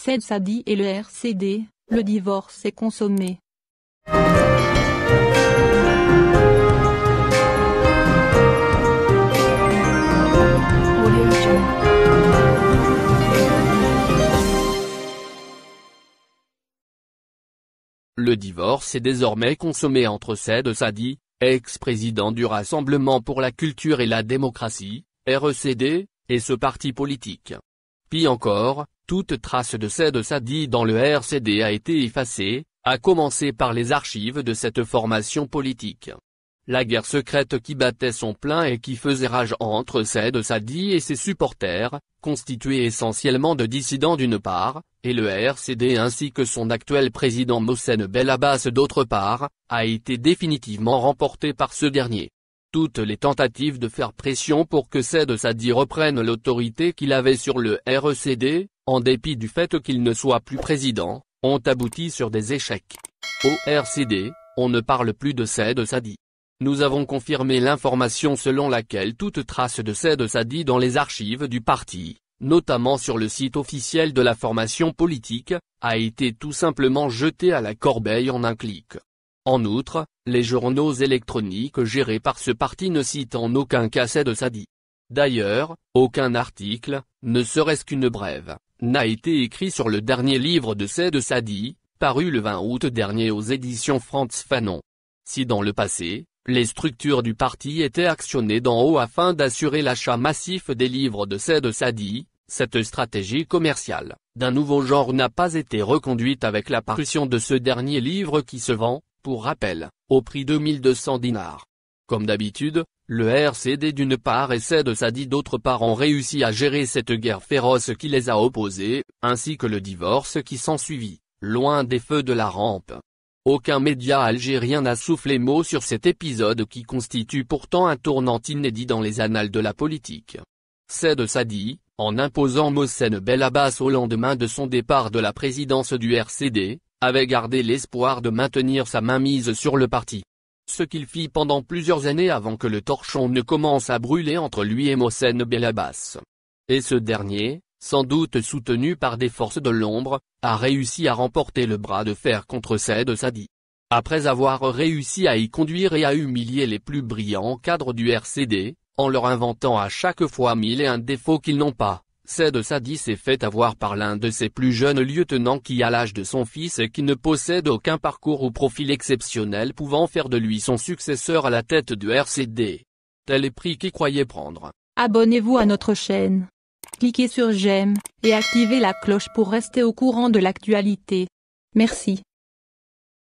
Said Sadi et le RCD, le divorce est consommé. Le divorce est désormais consommé entre Said Sadi, ex-président du Rassemblement pour la culture et la démocratie, RECD, et ce parti politique. Pis encore, toute trace de Said Sadi dans le RCD a été effacée, à commencer par les archives de cette formation politique. La guerre secrète qui battait son plein et qui faisait rage entre Said Sadi et ses supporters, constituée essentiellement de dissidents d'une part, et le RCD ainsi que son actuel président Mohsen Belabas d'autre part, a été définitivement remportée par ce dernier. Toutes les tentatives de faire pression pour que Said Sadi reprenne l'autorité qu'il avait sur le RECD, en dépit du fait qu'il ne soit plus président, ont abouti sur des échecs. Au RCD, on ne parle plus de Said Sadi. Nous avons confirmé l'information selon laquelle toute trace de Said Sadi dans les archives du parti, notamment sur le site officiel de la formation politique, a été tout simplement jetée à la corbeille en un clic. En outre, les journaux électroniques gérés par ce parti ne citent en aucun cas Said Sadi. D'ailleurs, aucun article, ne serait-ce qu'une brève, n'a été écrit sur le dernier livre de Said Sadi, paru le 20 août dernier aux éditions Frantz Fanon. Si dans le passé, les structures du parti étaient actionnées d'en haut afin d'assurer l'achat massif des livres de Said Sadi, cette stratégie commerciale, d'un nouveau genre n'a pas été reconduite avec la parution de ce dernier livre qui se vend, pour rappel, au prix de 1200 dinars. Comme d'habitude, le RCD d'une part et Said Sadi d'autre part ont réussi à gérer cette guerre féroce qui les a opposés, ainsi que le divorce qui s'ensuivit, loin des feux de la rampe. Aucun média algérien n'a soufflé mot sur cet épisode qui constitue pourtant un tournant inédit dans les annales de la politique. Said Sadi, en imposant Mohsen Belabas au lendemain de son départ de la présidence du RCD, avait gardé l'espoir de maintenir sa mainmise sur le parti. Ce qu'il fit pendant plusieurs années avant que le torchon ne commence à brûler entre lui et Mohsen Belabas. Et ce dernier, sans doute soutenu par des forces de l'ombre, a réussi à remporter le bras de fer contre Said Sadi. Après avoir réussi à y conduire et à humilier les plus brillants cadres du RCD, en leur inventant à chaque fois 1001 défauts qu'ils n'ont pas, Said Sadi s'est fait avoir par l'un de ses plus jeunes lieutenants qui a l'âge de son fils et qui ne possède aucun parcours ou profil exceptionnel pouvant faire de lui son successeur à la tête du RCD. Tel est prix qu'il croyait prendre. Abonnez-vous à notre chaîne. Cliquez sur j'aime, et activez la cloche pour rester au courant de l'actualité. Merci.